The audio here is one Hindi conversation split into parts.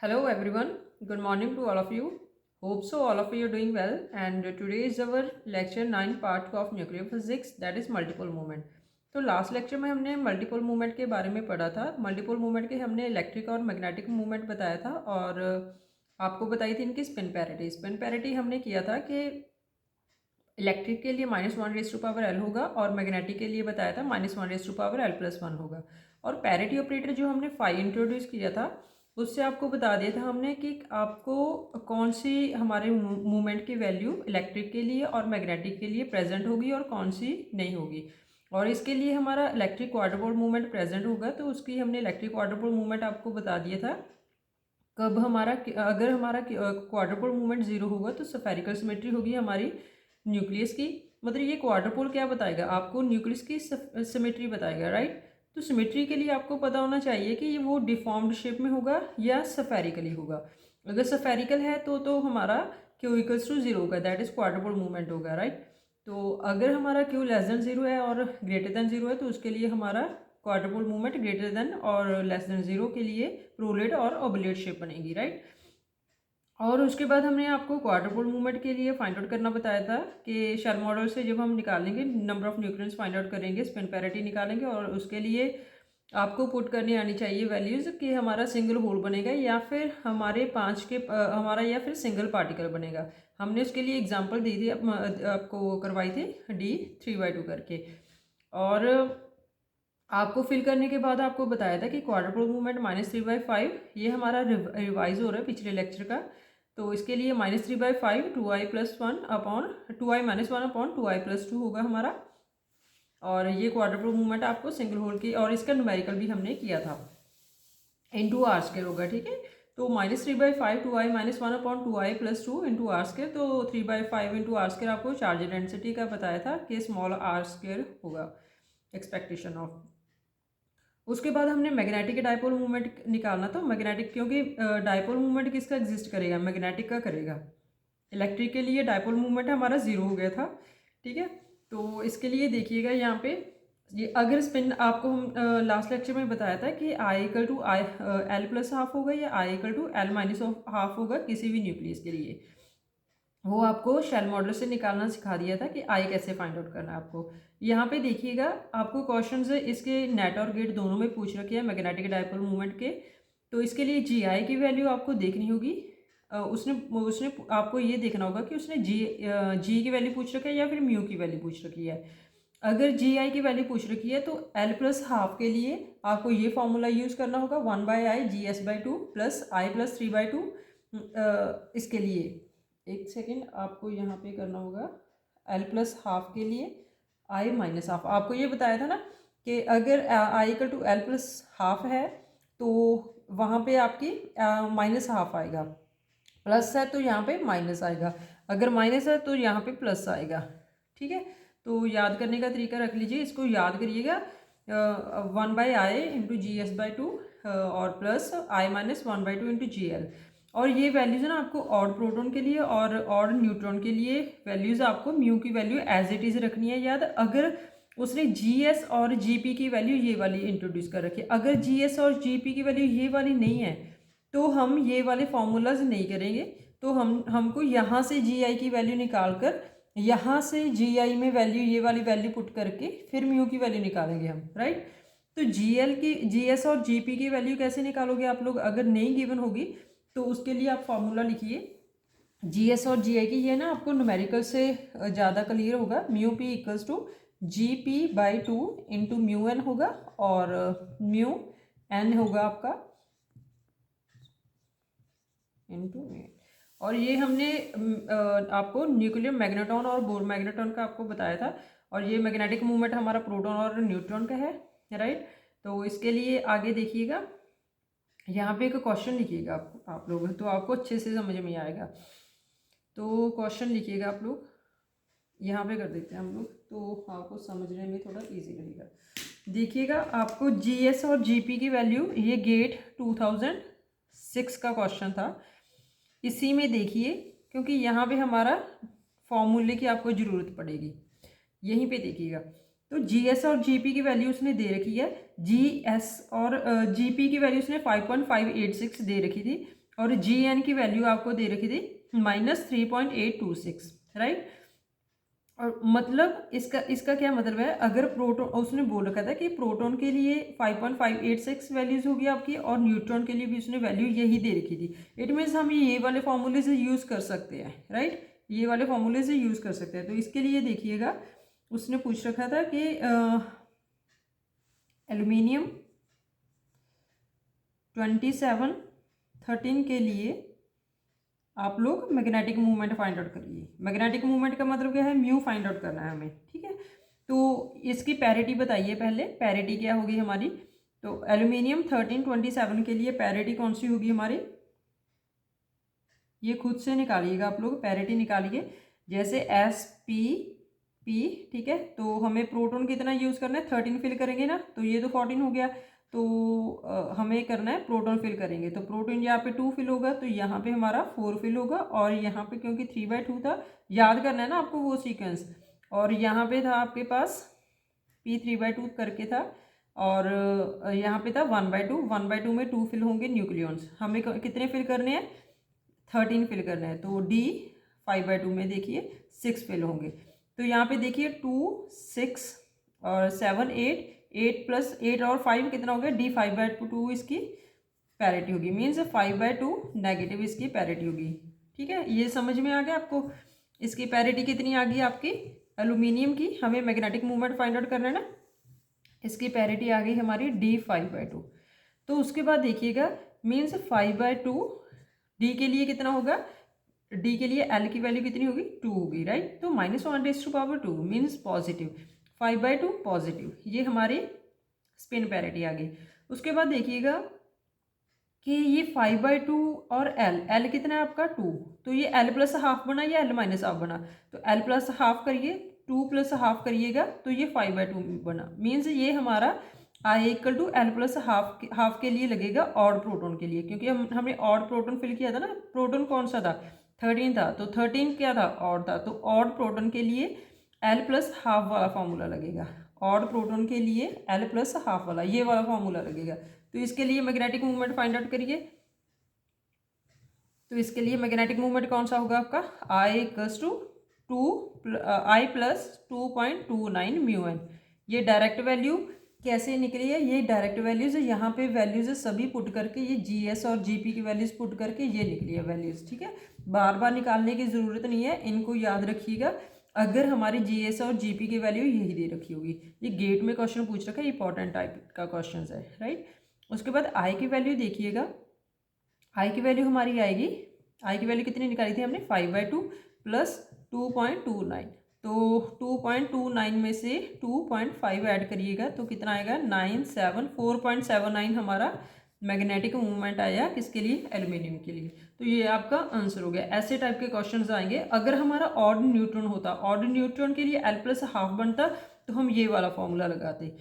Hello everyone, good morning to all of you. Hope so all of you are doing well, and today is our lecture 9 part of nuclear physics, that is multiple movement. तो लास्ट लेक्चर में हमने मल्टीपल मूवमेंट के बारे में पढ़ा था। मल्टीपल मूवमेंट के हमने इलेक्ट्रिक और मैग्नेटिक मूवमेंट बताया था और आपको बताई थी इनकी स्पिन पैरिटी। स्पिन पैरिटी हमने किया था कि इलेक्ट्रिक के लिए -1⁻⁴ होगा और मैग्नेटिक के लिए बताया था -1⁻⁴ होगा। और पैरिटी ऑपरेटर जो हमने इंट्रोड्यूस किया था उससे आपको बता दिया था हमने कि आपको कौन सी हमारे मूवमेंट की वैल्यू इलेक्ट्रिक के लिए और मैग्नेटिक के लिए प्रेजेंट होगी और कौन सी नहीं होगी। और इसके लिए हमारा इलेक्ट्रिक क्वाड्रपोल मूवमेंट प्रेजेंट होगा, तो उसकी हमने इलेक्ट्रिक क्वाड्रपोल मूवमेंट आपको बता दिया था। कब हमारा अगर हमारा क्वाड्रपोल मूवमेंट जीरो होगा तो स्फेरिकल सिमेट्री होगी हमारी न्यूक्लियस की। मतलब ये क्वाड्रपोल क्या बताएगा आपको, न्यूक्लियस की सिमेट्री बताएगा, राइट। तो सिमेट्री के लिए आपको पता होना चाहिए कि वो डिफॉर्म्ड शेप में होगा या स्फेरिकली होगा। अगर स्फेरिकल है तो हमारा क्यू इक्वल्स टू जीरो होगा, दैट इज क्वाड्रपोल मूवमेंट होगा, राइट। तो अगर हमारा क्यू लेस देन जीरो है और ग्रेटर देन जीरो है तो उसके लिए हमारा क्वाड्रपोल मूवमेंट ग्रेटर देन और लेस देन जीरो के लिए प्रोलेट और ओबलेट शेप बनेगी, राइट। और उसके बाद हमने आपको क्वाड्रपोल मूवमेंट के लिए फाइंड आउट करना बताया था कि शेल मॉडल से जब हम निकालेंगे number of nucleus find out करेंगे, स्पिन पैरिटी निकालेंगे और उसके लिए आपको पुट करनी आनी चाहिए वैल्यूज़ कि हमारा सिंगल होल बनेगा या फिर हमारे हमारा या फिर सिंगल पार्टिकल बनेगा। हमने उसके लिए एग्जांपल दी थी, आपको करवाई थी D3/2 करके। और आपको फिल करने के बाद आपको बताया था कि क्वाड्रपोल मूवमेंट -3/5 ये हमारा रिवाइज हो रहा है पिछले लेक्चर का। तो इसके लिए -3/5 2i+1/2i-1/2i+2 होगा हमारा। और ये क्वाड्रपोल मूवमेंट आपको सिंगल होल की और इसका न्यूमेरिकल भी हमने किया था इंटू आर स्क्वायर होगा, ठीक है। तो -3/5 2i-1/2i+2 इंटू आर स्क्वायर, तो 3/5 इंटू आर स्क्वायर आपको चार्ज डेंसिटी का बताया था कि स्मॉल आर स्क्वायर होगा एक्सपेक्टेशन ऑफ। उसके बाद हमने मैग्नेटिक डायपोल मूवमेंट निकालना था। मैग्नेटिक क्योंकि डायपोल मूवमेंट किसका एग्जिस्ट करेगा, मैग्नेटिक का करेगा। इलेक्ट्रिक के लिए डायपोल मूवमेंट हमारा जीरो हो गया था, ठीक है। तो इसके लिए देखिएगा यहाँ पे ये अगर स्पिन आपको हम लास्ट लेक्चर में बताया था कि I=L+½ होगा या I=L-½ होगा किसी भी न्यूक्लियस के लिए। वो आपको शेल मॉडल से निकालना सिखा दिया था कि आई कैसे फाइंड आउट करना है आपको। यहाँ पे देखिएगा आपको क्वेश्चन से इसके नेट और गेट दोनों में पूछ रखे हैं मैग्नेटिक डायपोल मूवमेंट के। तो इसके लिए जी आई की वैल्यू आपको देखनी होगी। उसने उसने आपको ये देखना होगा कि उसने जी की वैल्यू पूछ रखी है या फिर म्यू की वैल्यू पूछ रखी है। अगर जी आई की वैल्यू पूछ रखी है तो L+½ के लिए आपको ये फॉर्मूला यूज़ करना होगा 1/i(GS/2 + i+3/2। इसके लिए एक सेकेंड आपको यहाँ पे करना होगा L+½ के लिए i-½ आपको ये बताया था ना कि अगर I=L+½ है तो वहाँ पे आपकी -½ आएगा, प्लस है तो यहाँ पे माइनस आएगा, अगर माइनस है तो यहाँ पे प्लस आएगा, ठीक है। तो याद करने का तरीका रख लीजिए, इसको याद करिएगा 1/i(GS/2 और प्लस i-1/2 और ये वैल्यूज़ ना आपको ऑड प्रोटॉन के लिए और ऑड न्यूट्रॉन के लिए वैल्यूज़ आपको म्यू की वैल्यू एज इट इज़ रखनी है याद। अगर उसने GS और GP की वैल्यू ये वाली इंट्रोड्यूस कर रखी है, अगर GS और GP की वैल्यू ये वाली नहीं है तो हम ये वाले फॉर्मूलाज नहीं करेंगे। तो हमको यहाँ से GI की वैल्यू निकाल कर यहाँ से GI में वैल्यू ये वाली वैल्यू पुट करके फिर म्यू की वैल्यू निकालेंगे हम, राइट। तो GS और GP की वैल्यू कैसे निकालोगे आप लोग, अगर नहीं गिवन होगी तो उसके लिए आप फॉर्मूला लिखिए GS और GI की। ये ना आपको न्यूमेरिकल से ज़्यादा क्लियर होगा। μP = GP/2 इंटू μN होगा और μN होगा आपका इंटू। और ये हमने आपको न्यूक्लियर मैग्नेटॉन और बोर मैग्नेटॉन का आपको बताया था। और ये मैग्नेटिक मूवमेंट हमारा प्रोटॉन और न्यूट्रॉन का है, राइट। तो इसके लिए आगे देखिएगा यहाँ पे एक क्वेश्चन लिखिएगा आप लोग, तो आपको अच्छे से समझ में आएगा। तो क्वेश्चन लिखिएगा आप लोग, यहाँ पे कर देते हैं हम लोग तो आपको समझने में थोड़ा इजी रहेगा। देखिएगा आपको GS और GP की वैल्यू, ये गेट 2006 का क्वेश्चन था। इसी में देखिए क्योंकि यहाँ पे हमारा फॉर्मूले की आपको ज़रूरत पड़ेगी, यहीं पे देखिएगा। तो GS और GP की वैल्यू उसने दे रखी है। GS और GP की वैल्यू उसने 5.586 दे रखी थी और जी एन की वैल्यू आपको दे रखी थी -3.826, राइट। और मतलब इसका क्या मतलब है, अगर प्रोटॉन, उसने बोल रखा था कि प्रोटॉन के लिए 5.586 वैल्यूज होगी आपकी, और न्यूट्रॉन के लिए भी उसने वैल्यू यही दे रखी थी। इट मीन्स हम ये वाले फॉर्मूले से यूज़ कर सकते हैं, राइट, ये वाले फॉर्मूले से यूज़ कर सकते हैं। तो इसके लिए देखिएगा, उसने पूछ रखा था कि एल्यूमिनियम 2713 के लिए आप लोग मैग्नेटिक मूवमेंट फाइंड आउट करिए। मैग्नेटिक मूवमेंट का मतलब क्या है, म्यू फाइंड आउट करना है हमें, ठीक है। तो इसकी पैरिटी बताइए पहले, पैरिटी क्या होगी हमारी। तो एल्यूमिनियम 1327 के लिए पैरिटी कौन सी होगी हमारी, ये खुद से निकालिएगा आप लोग, पैरिटी निकालिए। जैसे SP, ठीक है, तो हमें प्रोटॉन कितना यूज़ करना है, 13 फिल करेंगे ना, तो ये तो 14 हो गया। तो हमें करना है प्रोटॉन फिल करेंगे, तो प्रोटॉन यहाँ पे 2 फिल होगा, तो यहाँ पे हमारा 4 फिल होगा, और यहाँ पे क्योंकि 3/2 था, याद करना है ना आपको वो सीक्वेंस, और यहाँ पे था आपके पास P 3/2 करके था, और यहाँ पे था 1/2, 1/2 में 2 फिल होंगे न्यूक्लियॉन्स। हमें कितने फिल करने हैं, 13 फिल करना है। तो D 5/2 में देखिए 6 फिल होंगे। तो यहाँ पे देखिए 2 6 और 7 8 प्लस 8 और 5 कितना हो गया, D 5/2 इसकी पैरिटी होगी, मीन्स 5/2 नेगेटिव इसकी पैरिटी होगी, ठीक है। ये समझ में आ गया आपको। इसकी पैरिटी कितनी आ गई आपकी एल्यूमिनियम की, हमें मैग्नेटिक मूवमेंट फाइंड आउट करना है ना, इसकी पैरिटी आ गई हमारी D 5/2। तो उसके बाद देखिएगा, मीन्स 5/2 D के लिए कितना होगा, D के लिए L की वैल्यू कितनी होगी, 2 होगी, राइट। तो -1/2 मीन्स पॉजिटिव, 5/2 पॉजिटिव, ये हमारी स्पिन पैरिटी आ गई। उसके बाद देखिएगा कि ये 5/2 और L कितना है आपका 2, तो ये L प्लस हाफ बना या L माइनस हाफ बना, तो L प्लस हाफ करिए, 2 प्लस हाफ करिएगा, तो ये 5/2 बना। मीन्स ये हमारा I = L प्लस हाफ के लिए लगेगा ऑड प्रोटॉन के लिए, क्योंकि हमने ऑड प्रोटॉन फिल किया था ना, प्रोटॉन कौन सा था, 13 था, तो 13 क्या था, ऑड था, तो ऑड प्रोटॉन के लिए L प्लस हाफ वाला फॉर्मूला लगेगा, ऑड प्रोटॉन के लिए L प्लस हाफ वाला, ये वाला फॉर्मूला लगेगा। तो इसके लिए मैग्नेटिक मूवमेंट फाइंड आउट करिए। तो इसके लिए मैग्नेटिक मूवमेंट कौन सा होगा आपका, I प्लस 2.29 μn। ये डायरेक्ट वैल्यू कैसे निकली है, ये डायरेक्ट वैल्यूज है, यहाँ पे वैल्यूज सभी पुट करके, ये GS और GP की वैल्यूज पुट करके ये निकली है वैल्यूज, ठीक है। बार बार निकालने की ज़रूरत नहीं है, इनको याद रखिएगा। अगर हमारी GS और GP की वैल्यू यही दे रखी होगी, ये गेट में क्वेश्चन पूछ रखा है, इंपॉर्टेंट टाइप का क्वेश्चन है, राइट। उसके बाद I की वैल्यू देखिएगा, I की वैल्यू हमारी आएगी, I की वैल्यू कितनी निकाली थी हमने, 5/2 प्लस 2.29, तो 2.29 में से 2.5 ऐड करिएगा तो कितना आएगा, 4.79 हमारा मैग्नेटिक मूवमेंट आया, किसके लिए, एल्यूमिनियम के लिए। तो ये आपका आंसर हो गया। ऐसे टाइप के क्वेश्चंस आएंगे। अगर हमारा ऑड न्यूट्रॉन होता, ऑड न्यूट्रॉन के लिए L प्लस हाफ बनता, तो हम ये वाला फॉर्मूला लगाते,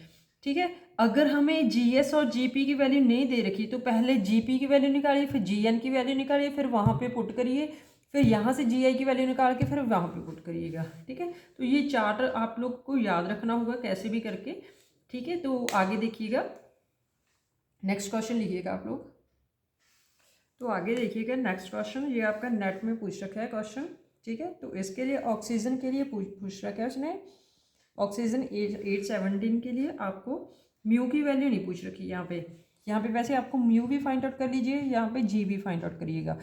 ठीक है। अगर हमें GS और GP की वैल्यू नहीं दे रखी, तो पहले GP की वैल्यू निकालिए, फिर GN की वैल्यू निकालिए, फिर वहाँ पे पुट करिए, फिर यहाँ से GI की वैल्यू निकाल के फिर वहाँ पे पुट करिएगा, ठीक है। तो ये चार्ट आप लोग को याद रखना होगा कैसे भी करके, ठीक है। तो आगे देखिएगा, नेक्स्ट क्वेश्चन लिखिएगा आप लोग। तो आगे देखिएगा नेक्स्ट क्वेश्चन, ये आपका नेट में पूछ रखा है क्वेश्चन, ठीक है। तो इसके लिए ऑक्सीजन के लिए पूछ रखा है उसने, ऑक्सीजन 817 के लिए आपको म्यू की वैल्यू नहीं पूछ रखी यहाँ पे वैसे आपको म्यू भी फाइंड आउट कर लीजिए, यहाँ पे जी भी फाइंड आउट करिएगा।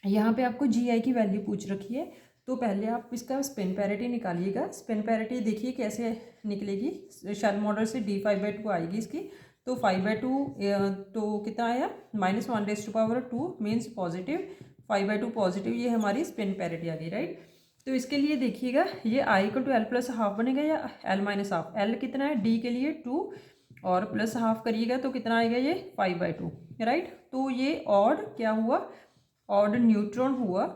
यहाँ पे आपको GI की वैल्यू पूछ रखी है, तो पहले आप इसका स्पिन पैरिटी निकालिएगा। स्पिन पैरिटी देखिए कैसे निकलेगी, शेल मॉडल से D 5/2 आएगी इसकी, तो 5/2 तो कितना आया, -1/2 मीन्स पॉजिटिव, 5/2 पॉजिटिव, ये हमारी स्पिन पैरिटी आ गई, राइट। तो इसके लिए देखिएगा, ये I = L प्लस हाफ बनेगा या L माइनस हाफ, L कितना है, D के लिए 2 और प्लस हाफ करिएगा तो कितना आएगा, ये 5/2, राइट। तो ये ऑड क्या हुआ, ऑड न्यूट्रॉन हुआ,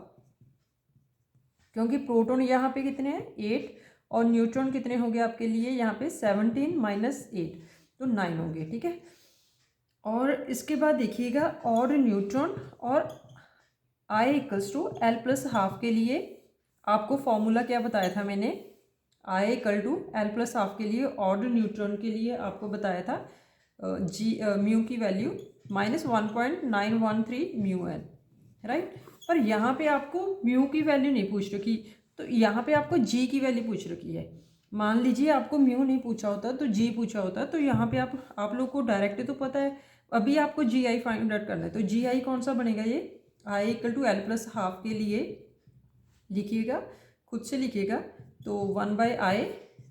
क्योंकि प्रोटॉन यहाँ पे कितने हैं, 8, और न्यूट्रॉन कितने हो गए आपके लिए यहाँ पे 17 - 8, तो 9 हो गए, ठीक है। और इसके बाद देखिएगा ऑड न्यूट्रॉन और I = L प्लस हाफ के लिए आपको फॉर्मूला क्या बताया था मैंने, I = L प्लस हाफ के लिए ऑड न्यूट्रॉन के लिए आपको बताया था म्यू की वैल्यू -1.913 म्यू एन, राइट। पर यहाँ पे आपको म्यू की वैल्यू नहीं पूछ रखी, तो यहाँ पे आपको जी की वैल्यू पूछ रखी है। मान लीजिए आपको म्यू नहीं पूछा होता तो जी पूछा होता, तो यहाँ पे आप लोग को डायरेक्ट तो पता है, अभी आपको जी आई फाइंड आउट करना है। तो जी आई कौन सा बनेगा, ये I equal to L plus half के लिए लिखिएगा, खुद से लिखिएगा। तो 1/i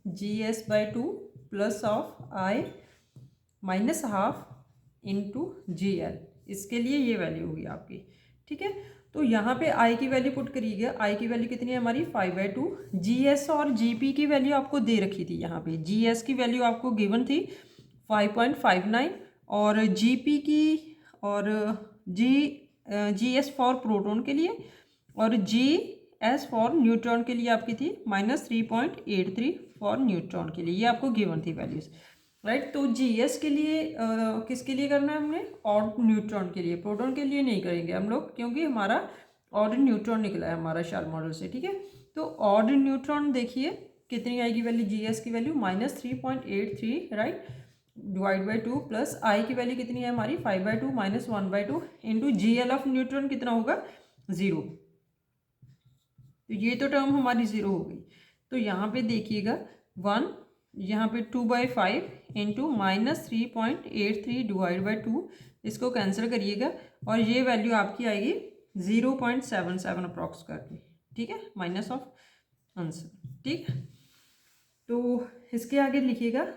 GS/2 plus of I minus half into GL, इसके लिए ये वैल्यू होगी आपकी, ठीक है। तो यहाँ पे आई की वैल्यू पुट करिएगा, आई की वैल्यू कितनी है हमारी 5/2। GS और GP की वैल्यू आपको दे रखी थी, यहाँ पे GS की वैल्यू आपको गिवन थी 5.59 और GP की और GS फॉर प्रोटॉन के लिए और GS फॉर न्यूट्रॉन के लिए आपकी थी -3.83 फॉर न्यूट्रॉन के लिए, ये आपको गिवन थी वैल्यूज, राइट। तो GS के लिए किसके लिए करना है हमने, ऑड न्यूट्रॉन के लिए, प्रोटॉन के लिए नहीं करेंगे हम लोग, क्योंकि हमारा ऑड न्यूट्रॉन निकला है हमारा शेल मॉडल से, ठीक है। तो ऑड न्यूट्रॉन देखिए कितनी आएगी वैल्यू, GS की value -3.83, right, divide by 2 plus I की वैल्यू कितनी है हमारी 5/2 minus 1/2 into GL of neutron कितना होगा 0। तो ये तो टर्म हमारी 0 हो गई। तो यहाँ पे देखिएगा 1, यहाँ पे 2/5 इंटू -3.83 डिवाइड बाई 2, इसको कैंसिल करिएगा और ये वैल्यू आपकी आएगी 0.77 अप्रॉक्स करके, ठीक है, माइनस ऑफ आंसर, ठीक। तो इसके आगे लिखिएगा,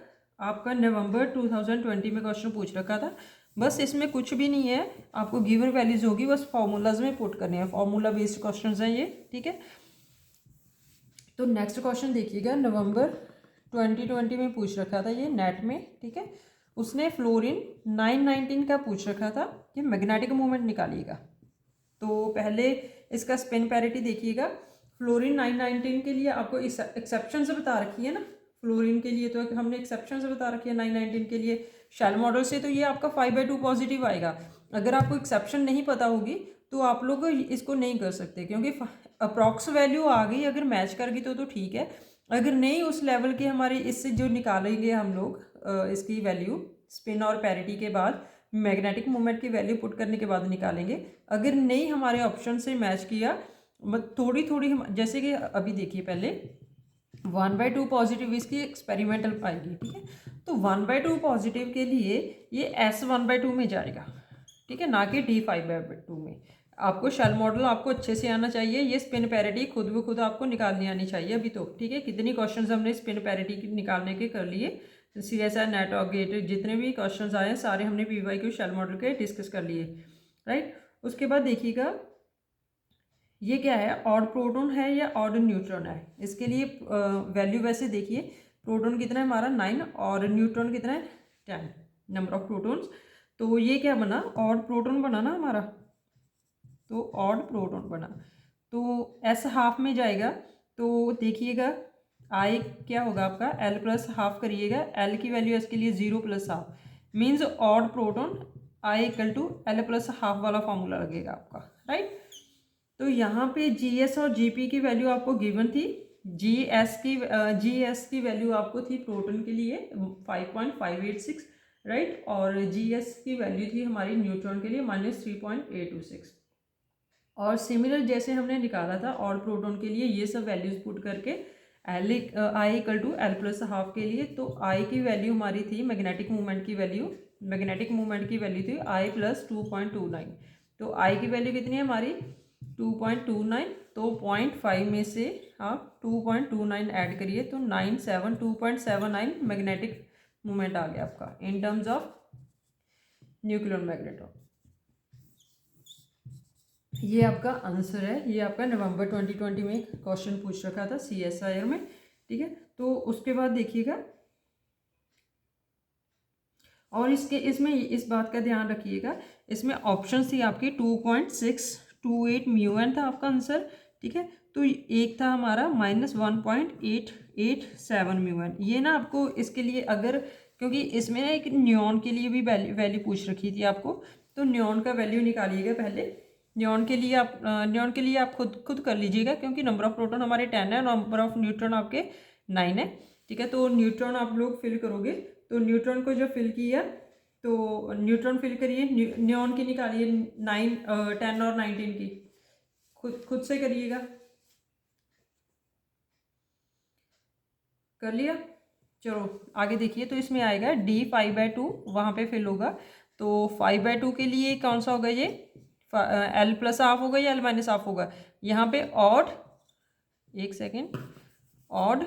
आपका नवंबर 2020 में क्वेश्चन पूछ रखा था, बस इसमें कुछ भी नहीं है, आपको गिवन वैल्यूज होगी, बस फॉर्मूलाज में पुट करने हैं, फॉर्मूला बेस्ड क्वेश्चंस हैं ये, ठीक है। तो नेक्स्ट क्वेश्चन देखिएगा, नवंबर 2020 में पूछ रखा था ये नेट में, ठीक है। उसने फ्लोरीन 919 का पूछ रखा था कि मैग्नेटिक मोमेंट निकालिएगा। तो पहले इसका स्पिन पैरिटी देखिएगा, फ्लोरीन 919 के लिए आपको एक्सेप्शन से बता रखी है ना, फ्लोरीन के लिए तो हमने एक्सेप्शन से बता रखी है 919 के लिए शेल मॉडल से, तो ये आपका 5/2 पॉजिटिव आएगा। अगर आपको एक्सेप्शन नहीं पता होगी तो आप लोग इसको नहीं कर सकते, क्योंकि अप्रॉक्स वैल्यू आ गई, अगर मैच कर गई तो ठीक है, अगर नहीं उस लेवल के हमारे इससे जो निकालेंगे हम लोग इसकी वैल्यू स्पिन और पैरिटी के बाद, मैग्नेटिक मोमेंट की वैल्यू पुट करने के बाद निकालेंगे। अगर नहीं हमारे ऑप्शन से मैच किया, थोड़ी थोड़ी जैसे कि अभी देखिए पहले 1/2 पॉजिटिव इसकी एक्सपेरिमेंटल आएगी, ठीक है। तो 1/2 पॉजिटिव के लिए ये S1/2 में जाएगा, ठीक है, ना कि D5/2 में। आपको शेल मॉडल आपको अच्छे से आना चाहिए, ये स्पिन पैरिटी खुद ब खुद आपको निकालनी आनी चाहिए अभी तो, ठीक है। कितनी क्वेश्चंस हमने स्पिन पैरिटी निकालने के कर लिए, CSI नेट और गेट जितने भी क्वेश्चंस आए हैं सारे हमने PYQ शेल मॉडल के डिस्कस कर लिए, राइट। उसके बाद देखिएगा ये क्या है, ऑड प्रोटॉन है या ऑड न्यूट्रॉन है, इसके लिए वैल्यू वैसे देखिए, प्रोटॉन कितना है हमारा 9 और न्यूट्रॉन कितना है 10 नंबर ऑफ प्रोटॉन्स। तो ये क्या बना, ऑड प्रोटॉन बना ना हमारा, तो ऑड प्रोटॉन बना, तो S हाफ में जाएगा। तो देखिएगा I क्या होगा आपका L प्लस हाफ करिएगा, L की वैल्यू S के लिए 0 plus half means odd proton I equal to L plus half वाला फॉर्मूला लगेगा आपका, राइट। तो यहाँ पे GS और GP की वैल्यू आपको गिवन थी, GS की वैल्यू आपको थी प्रोटॉन के लिए 5.586, राइट, और GS की वैल्यू थी हमारी न्यूट्रॉन के लिए -3.826। और सिमिलर जैसे हमने निकाला था और प्रोटॉन के लिए ये सब वैल्यूज पुट करके I equal to L plus half के लिए, तो I की वैल्यू हमारी थी मैग्नेटिक मूवमेंट की वैल्यू, थी I प्लस 2.29। तो I की वैल्यू कितनी है हमारी 2.29, तो 0.5 में से आप 2.29 ऐड करिए तो 2.79 मैग्नेटिक मूवमेंट आ गया आपका in terms of nuclear magnetron. ये आपका आंसर है, ये आपका नवंबर 2020 में क्वेश्चन पूछ रखा था CSIR में, ठीक है। तो उसके बाद देखिएगा, और इसमें इस बात का ध्यान रखिएगा, इसमें ऑप्शन थी आपकी 2.628 म्यू एन था आपका आंसर, ठीक है। तो एक था हमारा -1.887 म्यू एन, ये ना आपको इसके लिए अगर, क्योंकि इसमें ना एक न्यून के लिए भी वैल्यू पूछ रखी थी आपको, तो न्यून का वैल्यू निकालिएगा पहले। न्यून के लिए आप खुद कर लीजिएगा, क्योंकि नंबर ऑफ प्रोटॉन हमारे 10 है, नंबर ऑफ न्यूट्रॉन आपके 9 है, ठीक है। तो न्यूट्रॉन आप लोग फिल करोगे, तो न्यूट्रॉन को जो फिल किया तो न्यूट्रॉन फिल करिए, नियॉन की निकालिए 9, 10 और 19 की, खुद से करिएगा। कर लिया? चलो आगे देखिए, तो इसमें आएगा D5/2, वहाँ पे फिल होगा। तो 5/2 के लिए कौन सा होगा ये, L प्लस हाफ होगा या L माइनस हाफ होगा? यहाँ पे ऑड, एक सेकेंड, ऑड,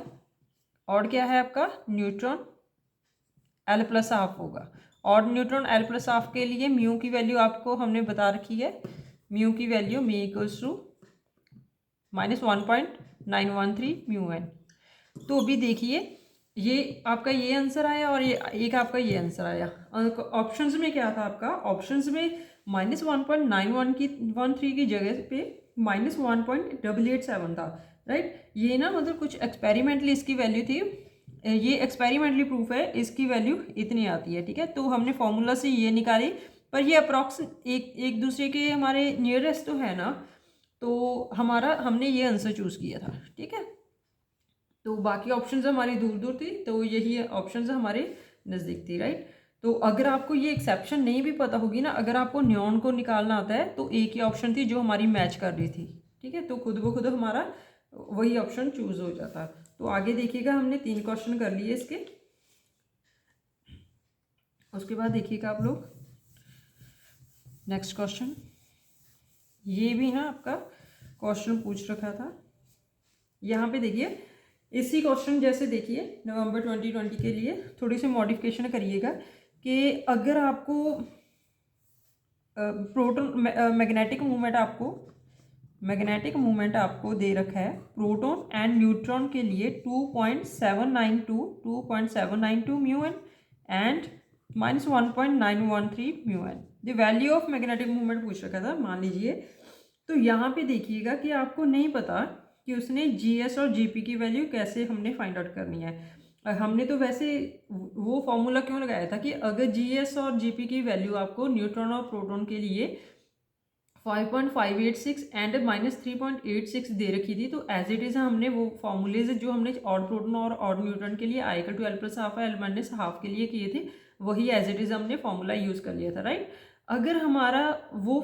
ऑड क्या है आपका, न्यूट्रॉन, L प्लस हाफ होगा। Odd neutron L plus half के लिए म्यू की वैल्यू आपको हमने बता रखी है, म्यू की value mu equals to -1.913 mu N. तो अभी देखिए, ये आपका ये आंसर आया और ये एक आपका ये आंसर आया। ऑप्शंस में क्या था आपका, ऑप्शंस में -1.9113 की जगह पे -1.887 था, राइट। ये ना मतलब कुछ एक्सपेरिमेंटली इसकी वैल्यू थी, ये एक्सपेरिमेंटली प्रूफ है, इसकी वैल्यू इतनी आती है, ठीक है। तो हमने फॉर्मूला से ये निकाली, पर ये अप्रॉक्स एक दूसरे के हमारे नियरेस्ट तो है ना, तो हमारा हमने ये आंसर चूज़ किया था, ठीक है। तो बाकी ऑप्शंस हमारी दूर दूर थी, तो यही ऑप्शंस हमारे नज़दीक थी, राइट। तो अगर आपको ये एक्सेप्शन नहीं भी पता होगी ना, अगर आपको न्योन को निकालना आता है तो एक ही ऑप्शन थी जो हमारी मैच कर रही थी, ठीक है। तो खुद ब खुद हमारा वही ऑप्शन चूज हो जाता। तो आगे देखिएगा, हमने 3 क्वेश्चन कर लिए इसके। उसके बाद देखिएगा आप लोग नेक्स्ट क्वेश्चन, ये भी ना आपका क्वेश्चन पूछ रखा था। यहाँ पे देखिए, इसी क्वेश्चन जैसे देखिए नवंबर 2020 के लिए थोड़ी सी मॉडिफिकेशन करिएगा कि अगर आपको प्रोटॉन मैग्नेटिक मूवमेंट आपको दे रखा है प्रोटॉन एंड न्यूट्रॉन के लिए 2.792 mu N and -1.913 mu N. The value of magnetic movement पूछ रखा था, मान लीजिए। तो यहाँ पे देखिएगा कि आपको नहीं पता कि उसने GS और GP की वैल्यू कैसे हमने फाइंड आउट करनी है। हमने तो वैसे वो फॉर्मूला क्यों लगाया था कि अगर GS और GP की वैल्यू आपको न्यूट्रॉन और प्रोटॉन के लिए 5.586 एंड -3.86 दे रखी थी, तो एज इट इज़ हमने वो फॉर्मूलेज जो हमने ऑड प्रोटॉन और ऑड न्यूट्रॉन के लिए I=L + हाफ L - हाफ के लिए किए थे, वही एज इट इज़ हमने फॉर्मूला यूज़ कर लिया था, राइट। अगर हमारा वो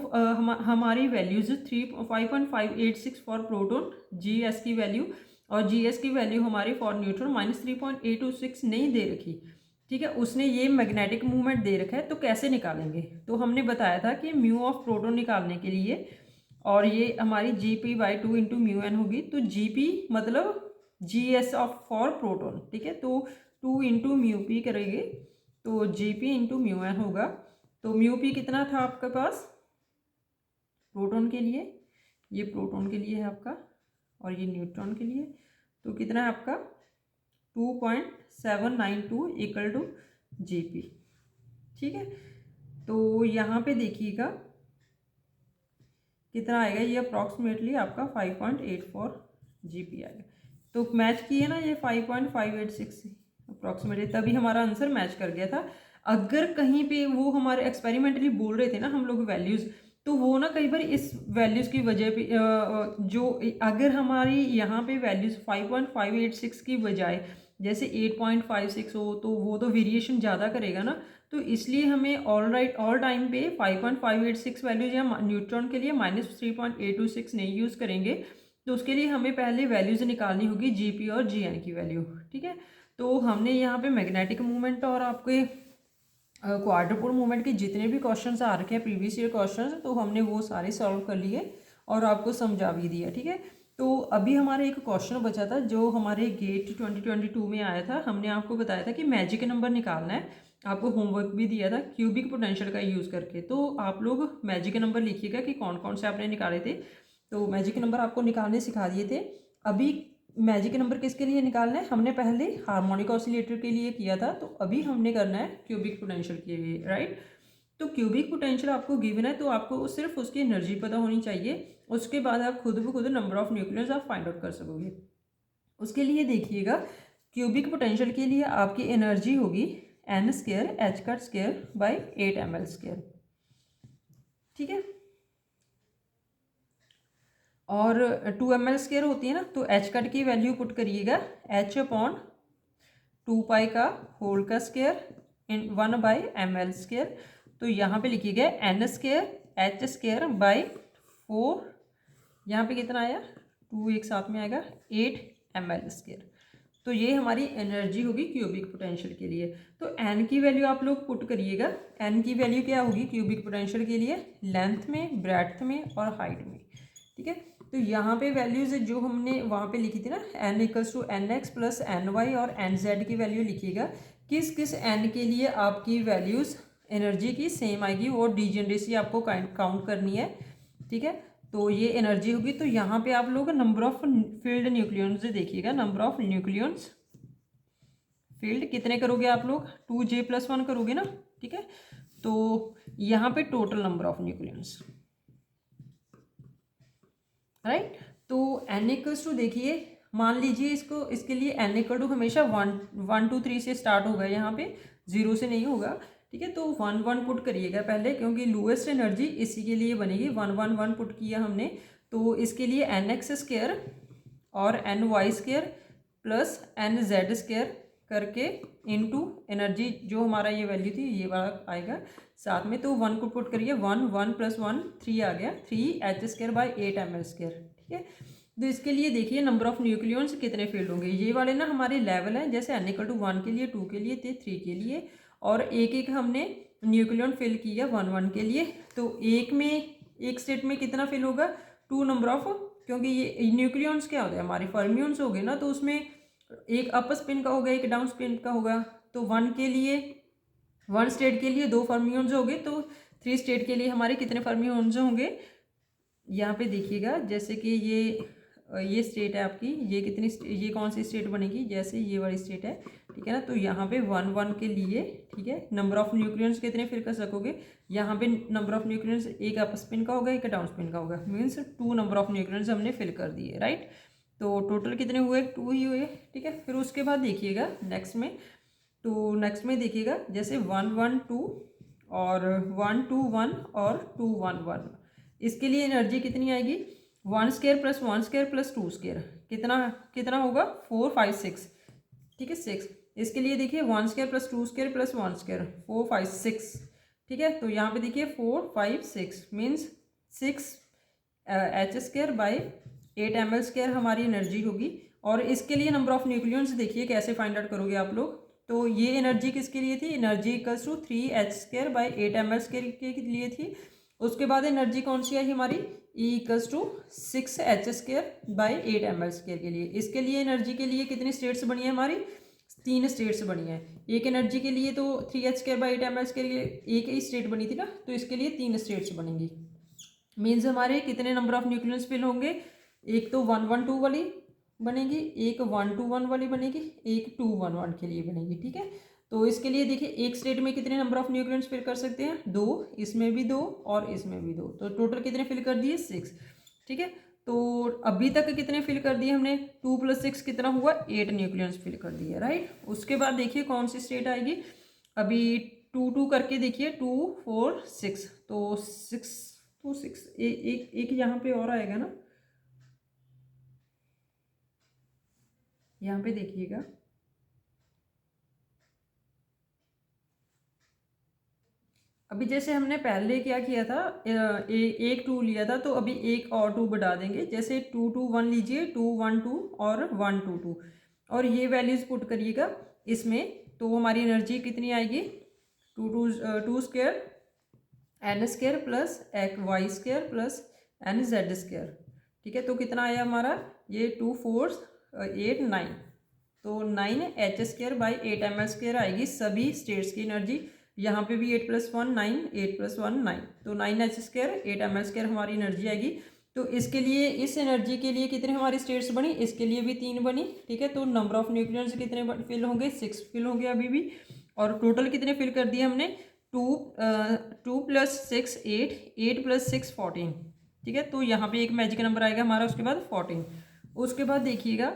हमारी वैल्यूज 5.586 फॉर प्रोटॉन, GS की वैल्यू, और GS की वैल्यू हमारी फॉर न्यूट्रॉन -3.826 नहीं दे रखी, ठीक है। उसने ये मैग्नेटिक मूवमेंट दे रखा है, तो कैसे निकालेंगे? तो हमने बताया था कि म्यू ऑफ प्रोटॉन निकालने के लिए, और ये हमारी Gp/2 इंटू म्यू एन होगी। तो Gp मतलब GS ऑफ फॉर प्रोटॉन, ठीक है। तो 2 इंटू म्यू पी करेंगे, तो Gp इंटू म्यू एन होगा। तो म्यू पी कितना था आपके पास प्रोटॉन के लिए, ये प्रोटॉन के लिए है आपका, और ये न्यूट्रॉन के लिए, तो कितना है आपका 2.792 इक्वल टू Gp, ठीक है। तो यहाँ पे देखिएगा कितना आएगा, ये अप्रॉक्सीमेटली आपका 5.84 Gp आएगा। तो मैच किए ना ये 5.586 अप्रॉक्सीमेटली, तभी हमारा आंसर मैच कर गया था। अगर कहीं पे वो हमारे एक्सपेरिमेंटली बोल रहे थे ना हम लोग वैल्यूज़, तो वो ना कई बार इस वैल्यूज़ की वजह पे जो अगर हमारी यहाँ पे वैल्यूज़ 5.586 की बजाय जैसे 8.56 हो, तो वो तो वेरिएशन ज़्यादा करेगा ना। तो इसलिए हमें ऑल टाइम पे 5.586 वैल्यू या न्यूट्रॉन के लिए -3.826 नहीं यूज़ करेंगे। तो उसके लिए हमें पहले वैल्यूज़ निकालनी होगी Gp और Gn की वैल्यू, ठीक है। तो हमने यहाँ पे मैग्नेटिक मूवमेंट और आपके क्वाड्रपोल मूवमेंट के जितने भी क्वेश्चंस आ रखे हैं प्रीवियस ईयर क्वेश्चंस, तो हमने वो सारे सॉल्व कर लिए और आपको समझा भी दिया, ठीक है। तो अभी हमारा एक क्वेश्चन बचा था जो हमारे गेट 2022 में आया था। हमने आपको बताया था कि मैजिक नंबर निकालना है, आपको होमवर्क भी दिया था क्यूबिक पोटेंशियल का यूज़ करके। तो आप लोग मैजिक नंबर लिखिएगा कि कौन कौन से आपने निकाले थे। तो मैजिक नंबर आपको निकालने सिखा दिए थे। अभी मैजिक नंबर किसके लिए निकालना है, हमने पहले हार्मोनिक ऑसिलेटर के लिए किया था, तो अभी हमने करना है क्यूबिक पोटेंशियल के लिए, राइट। तो क्यूबिक पोटेंशियल आपको गिवन है, तो आपको सिर्फ उसकी एनर्जी पता होनी चाहिए। उसके बाद आप खुद ब खुद नंबर ऑफ न्यूक्लियस आप फाइंड आउट कर सकोगे। उसके लिए देखिएगा, क्यूबिक पोटेंशियल के लिए आपकी एनर्जी होगी n² h² बाई 8 ml², ठीक है। और 2 ml² होती है ना, तो h² की वैल्यू पुट करिएगा h/2 पाई का होल का स्क्वायर 1/ml²। तो यहाँ पे लिखिएगा n² h² बाई 4, यहाँ पे कितना आया 2 एक साथ में आएगा 8 ml²। तो ये हमारी एनर्जी होगी क्यूबिक पोटेंशियल के लिए। तो n की वैल्यू आप लोग पुट करिएगा। n की वैल्यू क्या होगी क्यूबिक पोटेंशियल के लिए, लेंथ में, ब्रेड्थ में और हाइट में, ठीक है। तो यहाँ पे वैल्यूज जो हमने वहाँ पे लिखी थी ना, n = nx + ny और nz की वैल्यू लिखिएगा। किस किस n के लिए आपकी वैल्यूज एनर्जी की सेम आएगी, वो डिजेनरेसी आपको काउंट करनी है, ठीक है। तो ये एनर्जी होगी। तो यहाँ पे आप लोग नंबर ऑफ फील्ड न्यूक्लियॉन्स देखिएगा, नंबर ऑफ न्यूक्लियॉन्स फील्ड कितने करोगे आप लोग, 2j+1 करोगे ना, ठीक है। तो यहाँ पे total number of nucleons, right. तो n देखिए, मान लीजिए इसके लिए n हमेशा 1 2 3 से स्टार्ट होगा, यहाँ पे 0 से नहीं होगा, ठीक है। तो 1 1 पुट करिएगा पहले, क्योंकि लोएस्ट एनर्जी इसी के लिए बनेगी। 1 1 1 पुट किया हमने, तो इसके लिए nx² और ny² प्लस nz² करके इनटू एनर्जी जो हमारा ये वैल्यू थी ये वाला आएगा साथ में। तो 1 को पुट करिए, 1 1 + 1 3 आ गया, 3h² बाई 8ml², ठीक है। तो इसके लिए देखिए नंबर ऑफ न्यूक्लियॉन्स कितने फील्ड होंगे। ये वाले ना हमारे लेवल हैं, जैसे n = 1 के लिए, 2 के लिए, 3 के लिए, और एक एक हमने न्यूक्लियॉन फिल किया 1 1 के लिए। तो एक स्टेट में कितना फिल होगा, 2 नंबर ऑफ, क्योंकि ये न्यूक्लियॉन्स क्या होते हैं हमारे फर्मियंस हो गए ना, तो उसमें एक अप स्पिन का होगा, एक डाउन स्पिन का होगा। तो 1 स्टेट के लिए 2 फर्मियंस हो गए, तो 3 स्टेट के लिए हमारे कितने फर्मियंस होंगे, यहाँ पे देखिएगा। जैसे कि ये स्टेट है आपकी, ये कौन सी स्टेट बनेगी, जैसे ये वाली स्टेट है, ठीक है ना। तो यहाँ पे 1 1 के लिए, ठीक है, नंबर ऑफ न्यूक्लियॉन्स कितने फिल कर सकोगे, यहाँ पे नंबर ऑफ न्यूक्लियॉन्स एक अप स्पिन का होगा, एक डाउन स्पिन का होगा, मीन्स 2 नंबर ऑफ न्यूक्लियॉन्स हमने फिल कर दिए, राइट। तो टोटल कितने हुए, 2 ही हुए, ठीक है। फिर उसके बाद देखिएगा नेक्स्ट में देखिएगा, जैसे 1 1 2 और 1 2 1 और 2 1 1, इसके लिए एनर्जी कितनी आएगी, 1² + 1² + 2² कितना होगा, 4 5 6, ठीक है, 6। इसके लिए देखिए 1² + 2² + 1², 4 5 6, ठीक है। तो यहाँ पे देखिए 4 5 6 मीन्स 6h² बाई 8ml² हमारी एनर्जी होगी। और इसके लिए नंबर ऑफ न्यूक्लियॉन्स देखिए कैसे फाइंड आउट करोगे आप लोग। तो ये एनर्जी किसके लिए थी, एनर्जी = 3h² बाई 8ml² के लिए थी। उसके बाद एनर्जी कौन सी आई हमारी, E = 6h² बाई 8ml² के लिए। इसके लिए एनर्जी के लिए कितनी स्टेट्स बनी है हमारी, 3 स्टेट्स बनी है। एक एनर्जी के लिए तो 3h² बाई 8ml के लिए एक ही स्टेट बनी थी ना, तो इसके लिए 3 स्टेट्स बनेंगी। मीन्स हमारे कितने नंबर ऑफ न्यूक्लियॉन्स फिल होंगे, एक तो 1 1 2 वाली बनेगी, एक 1 2 1 वाली बनेगी, एक 2 1 1 के लिए बनेगी, ठीक है। तो इसके लिए देखिए एक स्टेट में कितने नंबर ऑफ न्यूक्लियॉन्स फिल कर सकते हैं, 2, इसमें भी 2 और इसमें भी 2, तो टोटल कितने फिल कर दिए, 6, ठीक है। तो अभी तक कितने फिल कर दिए हमने, 2 + 6 कितना हुआ, 8 न्यूक्लियॉन्स फिल कर दिए, राइट। उसके बाद देखिए कौन सी स्टेट आएगी, अभी 2 2 करके देखिए, 2 4 6, तो 6 तो 6 एक यहाँ पे और आएगा ना, यहाँ पे देखिएगा, अभी जैसे हमने पहले क्या किया था, एक 2 लिया था, तो अभी एक और 2 बढ़ा देंगे, जैसे 2 2 1 लीजिए, 2 1 2 और 1 2 2, और ये वैल्यूज पुट करिएगा इसमें। तो हमारी एनर्जी कितनी आएगी, 2² n² plus y² plus nz², ठीक है। तो कितना आया हमारा, ये 2 4 8 9, तो 9h² बाई 8ml² आएगी सभी स्टेट्स की एनर्जी। यहाँ पे भी 8 + 1 9, 8 + 1 9, तो 9h² 8ml² हमारी एनर्जी आएगी। तो इसके लिए, इस एनर्जी के लिए कितने हमारी स्टेट्स बनी, इसके लिए भी 3 बनी, ठीक है। तो नंबर ऑफ न्यूक्लियॉन्स कितने फिल होंगे, 6 फिल होंगे अभी भी। और टोटल कितने फिल कर दिए हमने, 2 + 6 8, 8 + 6 14, ठीक है। तो यहाँ पे एक मैजिक नंबर आएगा हमारा, उसके बाद 14। उसके बाद देखिएगा,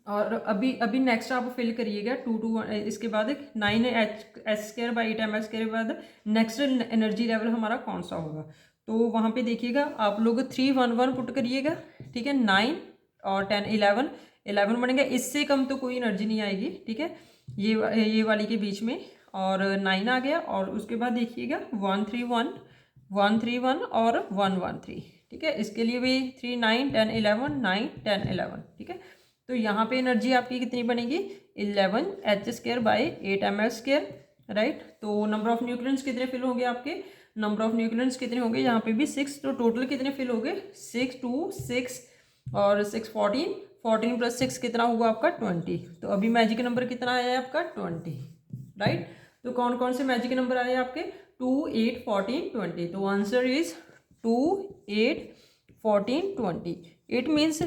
और अभी नेक्स्ट आप फिल करिएगा 2 2 इसके बाद 9h² बाई 8ml के बाद नेक्स्ट एनर्जी लेवल हमारा कौन सा होगा। तो वहाँ पे देखिएगा आप लोग 3 1 1 पुट करिएगा, ठीक है। 9 और 10 11 बनेगा, इससे कम तो कोई एनर्जी नहीं आएगी, ठीक है। ये वाली के बीच में, और 9 आ गया, और उसके बाद देखिएगा 131, 131 और 113, ठीक है। इसके लिए भी 3, 9, 10, 11, 9, 10, 11, ठीक है। तो यहाँ पे एनर्जी आपकी कितनी बनेगी, 11h²/8ml², राइट। तो नंबर ऑफ न्यूक्लियंस कितने फिल होंगे आपके, नंबर ऑफ न्यूक्लियंस कितने होंगे, यहाँ पे भी 6, तो टोटल कितने फिल हो गए, 6, 2, 6 और 6, 14, 14 + 6 कितना हुआ आपका 20। तो अभी मैजिक नंबर कितना आया है आपका 20, राइट। तो कौन कौन से मैजिक नंबर आए आपके, 2, 8, 14, 20। तो आंसर इज 2, 8, 14, 20। इट मीन्स